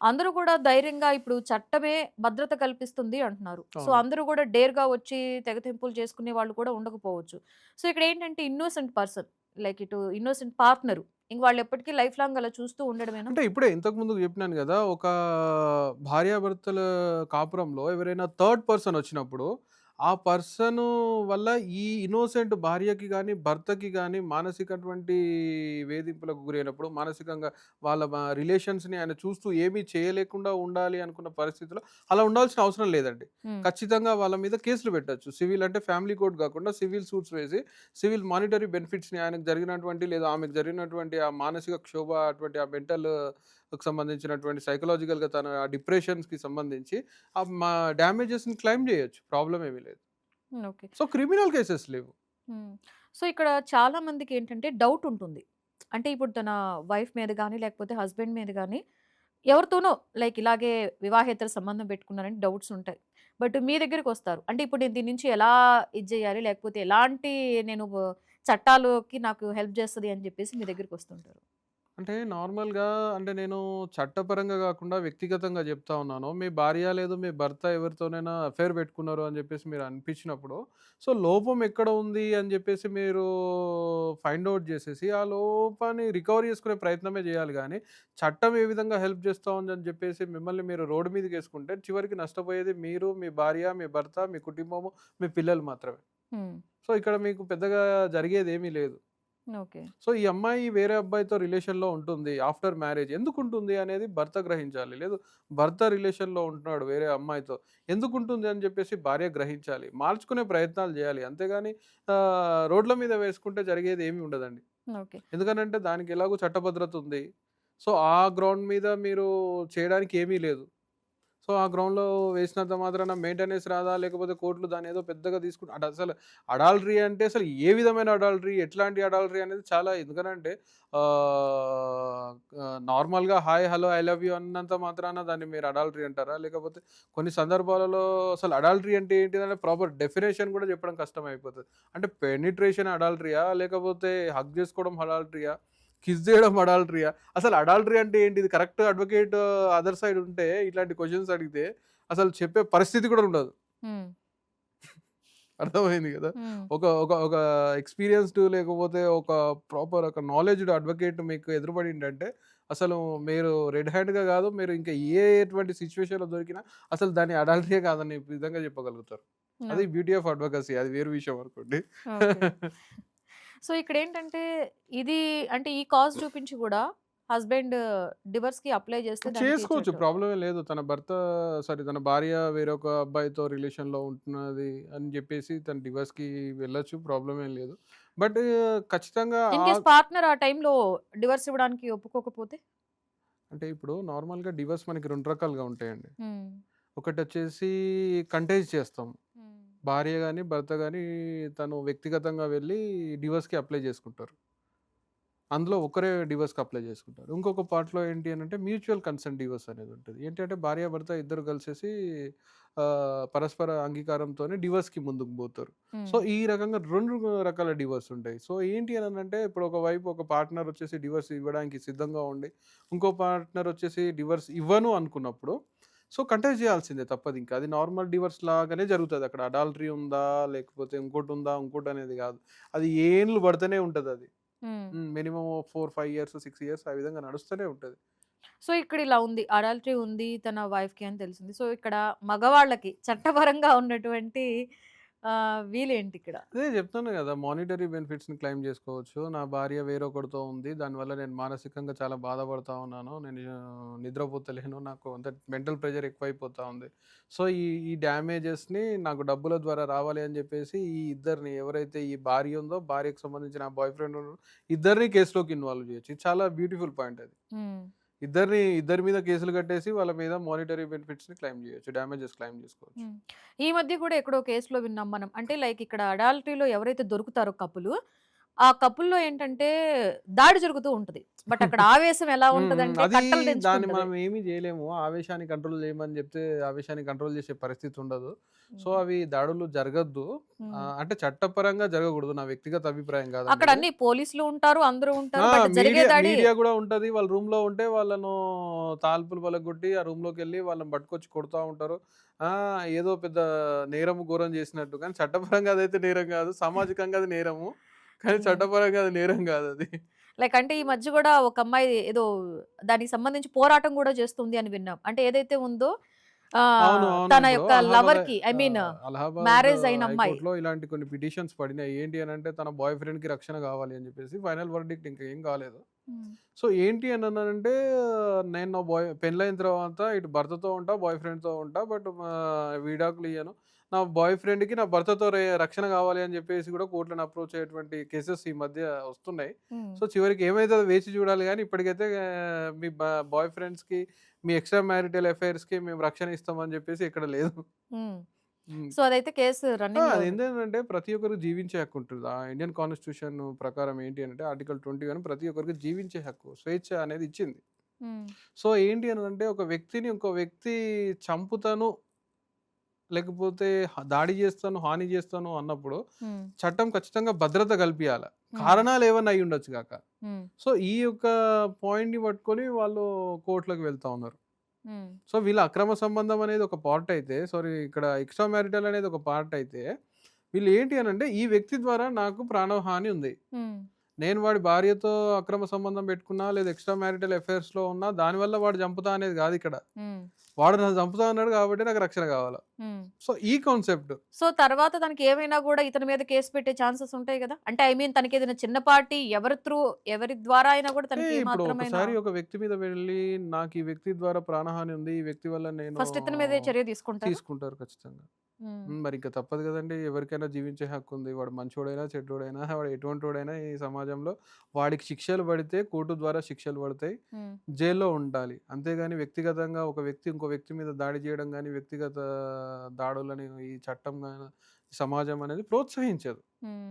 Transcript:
అందరూ కూడా ధైర్యంగా ఇప్పుడు చట్టమే భద్రత కల్పిస్తుంది అంటున్నారు. సో, అవును. అందరూ కూడా డేర్‌గా వచ్చి తెగతెంపులు చేసుకునే వాళ్ళు కూడా ఉండకపోవచ్చు. సో, ఇక్కడేంటంటే ఇన్నోసెంట్ పర్సన్ లైక్ ఇటు ఇన్నోసెంట్ పార్ట్నరు ఇంక వాళ్ళెప్పటికీ లైఫ్ లాంగ్ అలా చూస్తూ ఉండడమేనా? అంటే ఇప్పుడే ఇంతకు ముందుకు చెప్పినాను గదా! ఒక భార్యాభర్తల కాపురంలో ఎవరైనా థర్డ్ పర్సన్ వచ్చినప్పుడు, ఆ పర్సను వల్ల ఈ ఇన్నోసెంట్ భార్యకి గాని, భర్తకి గాని మానసికటువంటి వేధింపులకు గురైనప్పుడు, మానసికంగా వాళ్ళ రిలేషన్స్‌ని ఆయన చూస్తూ ఏమీ చేయలేకుండా ఉండాలి అనుకున్న పరిస్థితిలో అలా ఉండాల్సిన అవసరం లేదండి. హ్మ్. ఖచ్చితంగా వాళ్ళ మీద కేసులు పెట్టొచ్చు. సివిల్ అంటే ఫ్యామిలీ కోర్ట్ గాకుండా సివిల్ సూట్స్ వేసి, సివిల్ మానిటరీ బెనిఫిట్స్‌ని ఆయనకు జరిగినటువంటి లేదా ఆమెకు జరిగినటువంటి ఆ మానసిక క్షోభ అటువంటి ఆ మెంటల్‌కి సంబంధించినటువంటి సైకలాజికల్‌గా తన ఆ డిప్రెషన్స్‌కి సంబంధించి మా డ్యామేజెస్‌ని క్లెయిమ్ జేయొచ్చు. ప్రాబ్లమ్ ఏమీ లేదు. హ్మ్. ఓకే. సో, క్రిమినల్ కేసెస్ లేవు. హ్మ్. సో, ఇక్కడ చాలా మందికేంటంటే డౌటుంటుంది. అంటే ఇప్పుడు తన వైఫ్ మీద గాని, లేకపోతే హస్బెండ్ మీద గాని ఎవరితోనో లైక్ ఇలాగే వివాహేతర సంబంధం పెట్టుకున్నారని డౌట్స్ ఉంటాయి. బట్ మీ దగ్గరికొస్తారు. అంటే ఇప్పుడు నేను దీని నుంచి ఎలా ఇది జేయాలి? లేకపోతే ఎలాంటి నేను చట్టాలోకి నాకు హెల్ప్ చేస్తది అని జెప్పేసి మీ దగ్గరికొస్తుంటారు. అంటే నార్మల్‌గా అంటే నేను చట్టపరంగా గాకుండా వ్యక్తిగతంగా జెప్తా ఉన్నాను. మీ భార్య లేదు మీ భర్త ఎవరితోనైనా అఫైర్ పెట్టుకున్నారు అని జెప్పేసి మీరు అనిపించినప్పుడు, సో, లోపం ఎక్కడ ఉంది అని జెప్పేసి మీరు ఫైండ్ ఔట్ జేసేసి, ఆ లోపాన్ని రికవర్ చేసుకునే ప్రయత్నమే జేయాలి గానీ, చట్టం ఏ విధంగా హెల్ప్ చేస్తా ఉందని జెప్పేసి మిమ్మల్ని మీరు రోడ్డు మీదకేసుకుంటే చివరికి నష్టపోయేది మీరు, మీ భార్య, మీ భర్త, మీ కుటుంబము, మీ పిల్లలు మాత్రమే. హ్మ్. సో, ఇక్కడ మీకు పెద్దగా జరిగేదేమీ లేదు. ఓకే. సో, ఈ అమ్మాయి వేరే అబ్బాయితో రిలేషన్‌లో ఉంటుంది. ఆఫ్టర్ మ్యారేజ్ ఎందుకుంటుంది అనేది భర్త గ్రహించాలి. లేదు భర్త రిలేషన్‌లో ఉంటున్నాడు వేరే అమ్మాయితో. ఎందుకుంటుంది అని చెప్పేసి భార్య గ్రహించాలి. మార్చుకునే ప్రయత్నాలు జేయాలి. అంతేగాని రోడ్ల మీద వేసుకుంటే జరిగేది ఏమి ఉండదండి. ఓకే. ఎందుకనంటే దానికి ఎలాగో చట్టభద్రత ఉంది. సో, ఆ గ్రౌండ్ మీద మీరు చేయడానికి ఏమీ లేదు. సో, ఆ గ్రౌండ్‌లో వేసినంత మాత్రాన మెయింటెనెన్స్ రాదా? లేకపోతే కోర్టులు దాన్నేదో పెద్దగా తీసుకుంట అసలు అడాల్టరీ అంటే అసలు ఏ విధమైన అడాల్టరీ? ఎట్లాంటి అడాల్టరీ అనేది చాలా ఎందుకనంటే ఆహ్, నార్మల్‌గా hi, hello, I love you అన్నంత మాత్రాన దాన్ని మీరు అడాల్టరీ అంటారా? లేకపోతే కొన్ని సందర్భాలలో అసలు అడాల్టరీ అంటే ఏంటిదనే ప్రాపర్ డెఫినిషన్ కూడా చెప్పడం కష్టమైపోతది. అంటే పెనిట్రేషన్ అడాల్టరీయా? లేకపోతే హగ్ చేసుకోవడం అడాల్టరీయా? కిస్ జేయడం అడాల్టరీయా? అసలు అడాల్టరీ అంటే ఏంటిది? కరెక్ట్ అడ్వకేట్ అదర్ సైడ్ ఉంటే ఇట్లాంటి క్వెషన్స్ అడిగితే అసలు చెప్పే పరిస్థితి కూడా ఉండదు. హ్మ్. అర్థమైంది గదా! హ్మ్. ఒక ఒక ఒక ఎక్స్‌పీరియన్స్‌డ్ లేకపోతే ఒక ప్రాపర్ ఒక నాలెడ్జ్‌డ్ అడ్వకేట్ మీకు ఎదురుపడిండంటే అసలు మీరు రెడ్ హ్యాండ్‌గా గాదు. మీరు ఇంకా ఎటువంటి సిట్యుయేషన్‌లో దొరికినా అసలు దాన్ని అడాల్టరీయే కాదని విధంగా చెప్పగలుగుతారు. అది ఓకే. బ్యూటీ ఆఫ్ అడ్వకసీ అది వేరే విషయం అనుకోండి. ఓకే. సో, ఇక్కడేంటంటే ఇది అంటే ఈ కాజ్ చూపించి గూడా హస్బెండ్ డివోర్స్‌కి అప్లై చేస్తే దాన్ని చేసుకోవచ్చు. తీర్చేయటం. ప్రాబ్లమే లేదు. తన భర్త సారీ తన భార్య వేరొక అబ్బాయితో రిలేషన్‌లో ఉంటున్నది అని జెప్పేసి తను డివోర్స్‌కి వెళ్ళొచ్చు. ప్రాబ్లమ్ ఏం లేదు. బట్ ఖచ్చితంగా ఇన్ కేస్ పార్ట్నర్ ఆ టైంలో డివోర్స్ ఇవ్వడానికి ఒప్పుకోకపోతే? అంటే ఇప్పుడు నార్మల్‌గా డివోర్స్ మనకి 2 రకాలుగా ఉంటాయండి. హ్మ్. ఒకటొచ్చేసి కంటెస్ట్ చేస్తాం. హ్మ్. భార్య గాని, భర్త గాని తను వ్యక్తిగతంగా వెళ్లి డివోర్స్‌కి అప్లై చేసుకుంటారు. అందులో ఒకరే డివోర్స్‌కి అప్లై చేసుకుంటారు. ఇంకొక పార్ట్‌లో ఏంటి అనంటే మ్యూచువల్ కన్సెంట్ డివోర్స్ అనేదుంటది. ఏంటంటే భార్యాభర్త ఇద్దరు కలిసేసి పరస్పర అంగీకారంతోని డివోర్స్‌కి ముందుకు బోతారు. సో, హ్మ్. ఈ రకంగా 2 రకాల డివోర్స్ ఉంటాయి. సో, ఏంటి అనంటే ఇప్పుడు ఒక వైపు ఒక పార్ట్నర్ వచ్చేసి డివోర్స్ ఇవ్వడానికి సిద్ధంగా ఉండి, ఇంకో పార్ట్నర్ వచ్చేసి డివోర్స్ ఇవ్వను అనుకున్నప్పుడు, సో, కంటెస్ట్ చేయాల్సిందే తప్పదింక. అది నార్మల్ డివోర్స్ లాగానే జరుగుతది. అక్కడ అడాల్టరీ ఉందా? లేకపోతే ఇంకోటుందా? ఇంకోటనేది గాదు. అది ఏండ్లు పడతనే ఉంటదది. హ్మ్. మినిమమ్ 4, 5 ఇయర్స్, 6 ఇయర్స్ ఆ విధంగా నడుస్తూనే ఉంటది. సో, ఇక్కడిలా ఉంది. అడల్టరీ ఉంది తన వైఫ్‌కి అని తెలిసింది. సో, ఇక్కడ మగవాళ్ళకి చట్టపరంగా ఉన్నటువంటి వీలేంటిక్కడ? అదే చెప్తున్నా గదా! మానిటరీ బెనిఫిట్స్‌ని క్లెయిమ్ జేసుకోవచ్చు. నా భార్య వేరొకడితో ఉంది. దానివల్ల నేను మానసికంగా చాలా బాధపడతా ఉన్నాను. నేను నిద్రపోతలేను. నాకు అంత మెంటల్ ప్రెషర్ ఎక్కువైపోతా ఉంది. సో, ఈ డ్యామేజెస్‌ని నాకు డబ్బుల ద్వారా రావాలి అని జెప్పేసి ఈ ఇద్దరిని ఎవరైతే ఈ భార్య ఉందో, భార్యకు సంబంధించిన ఆ బాయ్ ఫ్రెండ్ ఉన్నాడో ఇద్దరిని కేస్‌లోకి ఇన్వాల్వ్ జేయొచ్చు. ఇది చాలా బ్యూటిఫుల్ పాయింట్ అది. హ్మ్. ఇద్దరి మీద కేసులు కట్టేసి వాళ్ళ మీద మానిటరీ బెనిఫిట్స్‌ని క్లెయిమ్ జేయొచ్చు. డ్యామేజెస్ క్లెయిమ్ జేసుకోవచ్చు. హ్మ్. ఈ మధ్య కూడా ఎక్కడో కేస్‌లో విన్నాం మనం. అంటే లైక్ ఇక్కడ అడాల్టరీలో ఎవరైతే దొరుకుతారో కపులు, ఆ కపుల్‌లో ఏంటంటే దాడి జరుగుతూ ఉంటది. బట్ అక్కడ ఆవేశం ఎలా ఉంటదంటే అది కట్టలు దాన్ని తెంచుకుంటది. మనం ఏమి జేయలేము. ఆవేశాన్ని కంట్రోల్ జేయమని జెప్తే ఆవేశాన్ని కంట్రోల్ జేసే పరిస్థితి ఉండదు. సో, హ్మ్. అవి దాడులు జరగొద్దు. హ్మ్. అంటే చట్టపరంగా జరగకూడదు. నా వ్యక్తిగత అభిప్రాయం గాదండి అక్కడ ఇది. అన్ని పోలీసులు ఉంటారు. అందరూ ఆ! ఉంటారు. బట్ జరిగే మీడియా దాడి మీడియా గూడా ఉంటది. వాళ్ళు రూమ్‌లో ఉంటే వాళ్ళను తాల్పులు పలగొట్టి ఆ రూమ్‌లోకెళ్ళి వాళ్ళని పట్టుకొచ్చి కొడతా ఉంటారు. ఏదో పెద్ద నేరం, ఘోరం జేసినట్టు. కానీ చట్టపరంగా అదైతే నేరం గాదు. సామాజికంగా అది నేరము. కానీ హ్మ్. చట్టపరంగా అది నేరం గాదది. లైక్ అంటే ఈ మధ్య గూడా ఒక అమ్మాయి ఏదో దానికి సంబంధించి పోరాటం గూడా చేస్తుంది అని విన్నాం. అంటే ఏదైతే ఉందో అవును. అవును. తన ఇప్పుడు యొక్క లవర్‌కి ఐ మీన్ అలహాబాద్ మ్యారేజ్ అయిన అమ్మాయి. హైకోర్ట్‌లో ఇలాంటి కొన్ని పిటిషన్స్ పడినాయి. ఏంటి అనంటే తన బాయ్ ఫ్రెండ్‌కి రక్షణ గావాలి అని జెప్పేసి. ఫైనల్ వర్డిక్ట్ ఇంకా ఏం కాలేదు. హ్మ్. సో, ఏంటి అనన్నానంటే నేను నా పెళ్లయిన తర్వాత ఇటు భర్తతో ఉంటా, బాయ్ ఫ్రెండ్‌తో ఉంటా. బట్ విడాకులు ఇయ్యను. నా బాయ్ ఫ్రెండ్‌కి నా భర్తతో రక్షణ గావాలి అని జెప్పేసి గూడా కోర్ట్‌లని అప్రోచ్ అయ్యేటువంటి కేసెస్ ఈ మధ్య వస్తున్నాయి. హ్మ్. సో, చివరికి ఏమైతదో వేచి చూడాలి గానీ ఇప్పటికైతే మీ బాయ్ ఫ్రెండ్స్‌కి మీ ఎక్స్‌ట్రా మ్యారిటల్ అఫైర్స్‌కి మేము రక్షణ ఇస్తామని జెప్పేసి ఎక్కడ లేదు. హ్మ్. హ్మ్. సో, అదైతే కేసు రన్నింగ్‌లో ఉంది. అదేంటంటే ప్రతి ఒక్కరికి జీవించే హక్కు ఉంటది. ఇండియన్ కాన్స్టిట్యూషన్ ప్రకారం ఏంటి అనంటే ఆర్టికల్ 21 ప్రతి ఒక్కరికి జీవించే హక్కు, స్వేచ్ఛ అనేది ఇచ్చింది. హ్మ్. సో, ఏంటి అనంటే ఒక వ్యక్తిని ఇంకో వ్యక్తి చంపుతాను, లేకపోతే దాడి జేస్తాను, హాని జేస్తాను అన్నప్పుడు హ్మ్. చట్టం ఖచ్చితంగా భద్రత కల్పియాల. హ్మ్. కారణాలు ఏవన్నా అయ్యుండొచ్చు గాక. హ్మ్. సో, ఈ యొక్క పాయింట్‌ని పట్టుకొని వాళ్ళు కోర్ట్‌లోకి వెళ్తా ఉన్నారు. హ్మ్. సో, వీళ్ళ అక్రమ సంబంధం అనేది ఒక పార్ట్ అయితే, సారీ ఇక్కడ ఎక్స్‌ట్రా మ్యారిటల్ అనేది ఒక పార్ట్ అయితే, వీళ్ళు ఏంటి అనంటే ఈ వ్యక్తి ద్వారా నాకు ప్రాణహాని ఉంది. హ్మ్. నేను వాడి భార్యతో అక్రమ సంబంధం పెట్టుకున్నా, లేదా ఎక్స్‌ట్రా మ్యారిటల్ అఫైర్స్‌లో ఉన్నా, దానివల్ల వాడు చంపుతా అనేది గాదిక్కడ. హ్మ్. వాడు నన్ను చంపుతా అన్నాడు కాబట్టి నాకు రక్షణ కావాల. హ్మ్. సో, ఈ కాన్సెప్ట్. సో, తర్వాత తనకి ఏమైనా గూడా ఇతని మీద కేస్ పెట్టే ఛాన్సెస్ ఉంటాయి గదా! అంటే ఐ మీన్ తనకేదైనా చిన్నపాటి ఎవరి ద్వారా అయినా గూడా తనకి ఏ ఇప్పుడు మాత్రమైన ఒకసారి ఒక వ్యక్తి మీద వెళ్ళి, నాకు ఈ వ్యక్తి ద్వారా ప్రాణహాని ఉంది. ఈ వ్యక్తి వల్ల నేను ఫస్ట్ ఇతని మీదే చర్య తీసుకుంటారా? తీసుకుంటారు ఖచ్చితంగా. హ్మ్. మరింక తప్పదు గదండీ! ఎవరికైనా జీవించే హక్కుంది. వాడు మంచోడైనా, చెడ్డోడైనా, వాడు ఎటువంటోడైనా ఈ సమాజంలో వాడికి శిక్షలు పడితే కోర్టు ద్వారా శిక్షలు పడతాయి. హ్మ్. జైల్‌లో ఉండాలి. అంతేగాని వ్యక్తిగతంగా ఒక వ్యక్తి ఇంకో వ్యక్తి మీద దాడి జేయడం గాని, వ్యక్తిగత దాడులని ఈ చట్టం గాని, సమాజం అనేది ప్రోత్సహించదు. హ్మ్.